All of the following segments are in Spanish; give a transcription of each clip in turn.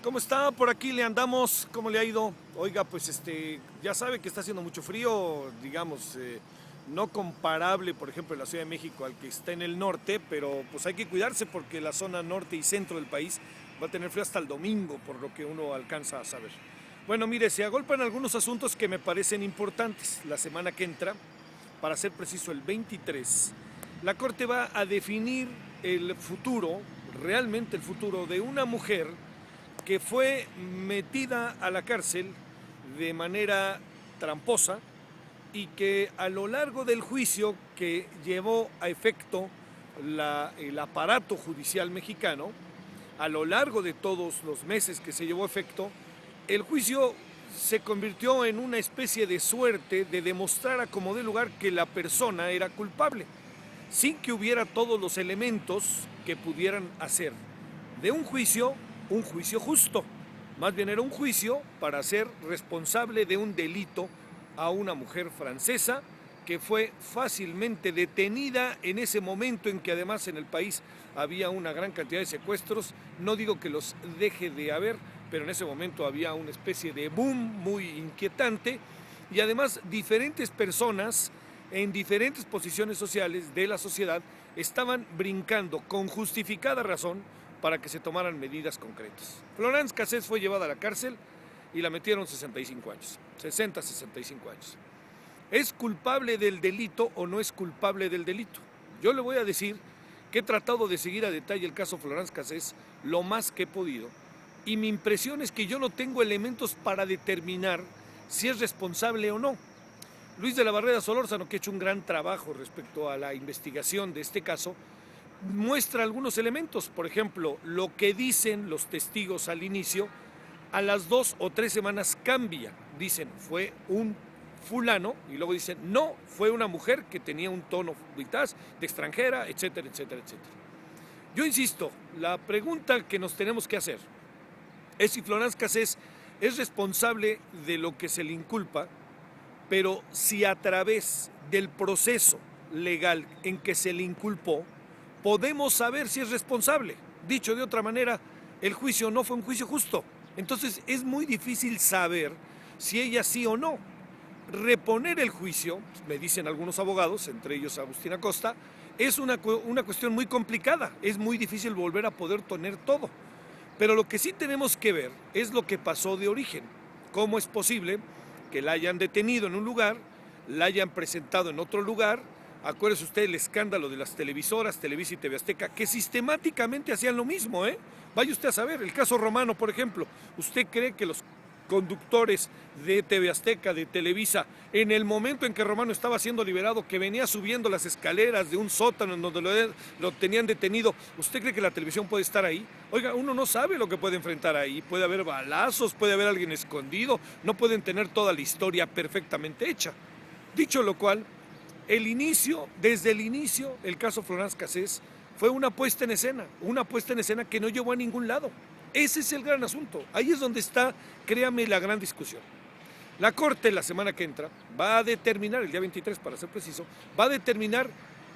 ¿Cómo está? Por aquí le andamos, ¿cómo le ha ido? Oiga, pues ya sabe que está haciendo mucho frío, digamos, no comparable, por ejemplo, en la Ciudad de México al que está en el norte, pero pues hay que cuidarse porque la zona norte y centro del país va a tener frío hasta el domingo, por lo que uno alcanza a saber. Bueno, mire, se agolpan algunos asuntos que me parecen importantes. La semana que entra, para ser preciso el 23, la Corte va a definir el futuro, realmente el futuro de una mujer que fue metida a la cárcel de manera tramposa y que a lo largo del juicio que llevó a efecto el aparato judicial mexicano, a lo largo de todos los meses que se llevó a efecto, el juicio se convirtió en una especie de suerte de demostrar a como de lugar que la persona era culpable, sin que hubiera todos los elementos que pudieran hacer de un juicio justo. Más bien era un juicio para ser responsable de un delito a una mujer francesa que fue fácilmente detenida en ese momento en que además en el país había una gran cantidad de secuestros. No digo que los deje de haber, pero en ese momento había una especie de boom muy inquietante y además diferentes personas en diferentes posiciones sociales de la sociedad estaban brincando con justificada razón para que se tomaran medidas concretas. Florence Cassés fue llevada a la cárcel y la metieron 65 años, 65 años. ¿Es culpable del delito o no es culpable del delito? Yo le voy a decir que he tratado de seguir a detalle el caso Florence Cassés lo más que he podido y mi impresión es que yo no tengo elementos para determinar si es responsable o no. Luis de la Barrera Solórzano, que ha hecho un gran trabajo respecto a la investigación de este caso, muestra algunos elementos. Por ejemplo, lo que dicen los testigos al inicio, a las 2 o 3 semanas cambia. Dicen, fue un fulano, y luego dicen, no, fue una mujer que tenía un tono vitaz, de extranjera, etcétera, etcétera, etcétera. Yo insisto, la pregunta que nos tenemos que hacer es si Florence Cassés es responsable de lo que se le inculpa, pero si a través del proceso legal en que se le inculpó, podemos saber si es responsable. Dicho de otra manera, el juicio no fue un juicio justo. Entonces es muy difícil saber si ella sí o no. Reponer el juicio, me dicen algunos abogados, entre ellos Agustín Acosta, es una cuestión muy complicada. Es muy difícil volver a poder tener todo. Pero lo que sí tenemos que ver es lo que pasó de origen. ¿Cómo es posible que la hayan detenido en un lugar, la hayan presentado en otro lugar? Acuérdese usted el escándalo de las televisoras, Televisa y TV Azteca, que sistemáticamente hacían lo mismo, Vaya usted a saber, el caso Romano, por ejemplo. ¿Usted cree que los conductores de TV Azteca, de Televisa, en el momento en que Romano estaba siendo liberado, que venía subiendo las escaleras de un sótano en donde lo tenían detenido, ¿usted cree que la televisión puede estar ahí? Oiga, uno no sabe lo que puede enfrentar ahí. Puede haber balazos, puede haber alguien escondido, no pueden tener toda la historia perfectamente hecha. Dicho lo cual, desde el inicio, el caso Florence Cassés fue una puesta en escena que no llevó a ningún lado. Ese es el gran asunto. Ahí es donde está, créame, la gran discusión. La Corte la semana que entra va a determinar, el día 23 para ser preciso, va a determinar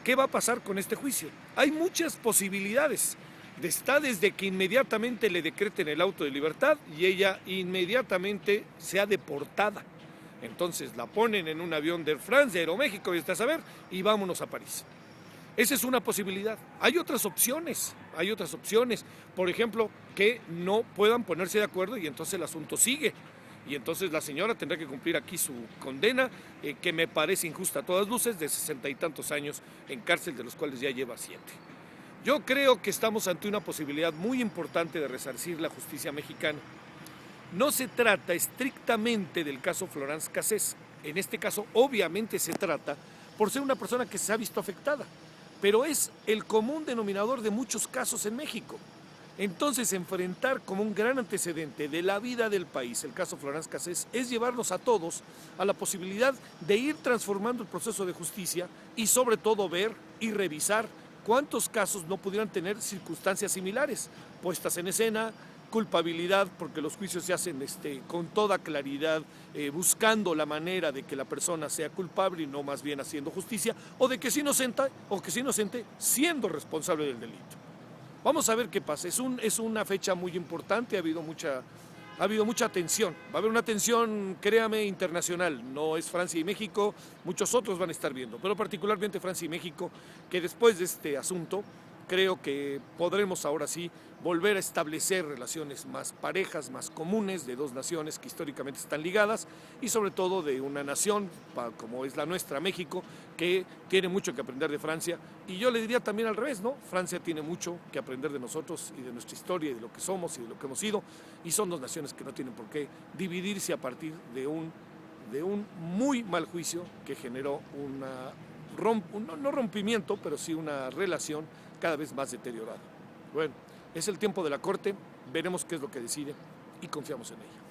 qué va a pasar con este juicio. Hay muchas posibilidades. Está desde que inmediatamente le decreten el auto de libertad y ella inmediatamente sea deportada. Entonces la ponen en un avión de Air France, de Aeroméxico, y a saber, y vámonos a París. Esa es una posibilidad. Hay otras opciones. Por ejemplo, que no puedan ponerse de acuerdo y entonces el asunto sigue. Y entonces la señora tendrá que cumplir aquí su condena, que me parece injusta a todas luces, de 60 y tantos años en cárcel, de los cuales ya lleva 7. Yo creo que estamos ante una posibilidad muy importante de resarcir la justicia mexicana. No se trata estrictamente del caso Florence Cassés. En este caso, obviamente se trata por ser una persona que se ha visto afectada, pero es el común denominador de muchos casos en México. Entonces, enfrentar como un gran antecedente de la vida del país el caso Florence Cassés es llevarnos a todos a la posibilidad de ir transformando el proceso de justicia y sobre todo ver y revisar cuántos casos no pudieran tener circunstancias similares, puestas en escena, culpabilidad, porque los juicios se hacen con toda claridad, buscando la manera de que la persona sea culpable y no más bien haciendo justicia, o de que es inocente siendo responsable del delito. Vamos a ver qué pasa. Es una fecha muy importante, ha habido mucha tensión. Va a haber una tensión, créame, internacional. No es Francia y México, muchos otros van a estar viendo, pero particularmente Francia y México, que después de este asunto creo que podremos ahora sí volver a establecer relaciones más parejas, más comunes de dos naciones que históricamente están ligadas y sobre todo de una nación como es la nuestra, México, que tiene mucho que aprender de Francia y yo le diría también al revés, ¿no? Francia tiene mucho que aprender de nosotros y de nuestra historia y de lo que somos y de lo que hemos sido y son dos naciones que no tienen por qué dividirse a partir de un muy mal juicio que generó no rompimiento, pero sí una relación cada vez más deteriorada. Bueno, es el tiempo de la Corte, veremos qué es lo que decide y confiamos en ella.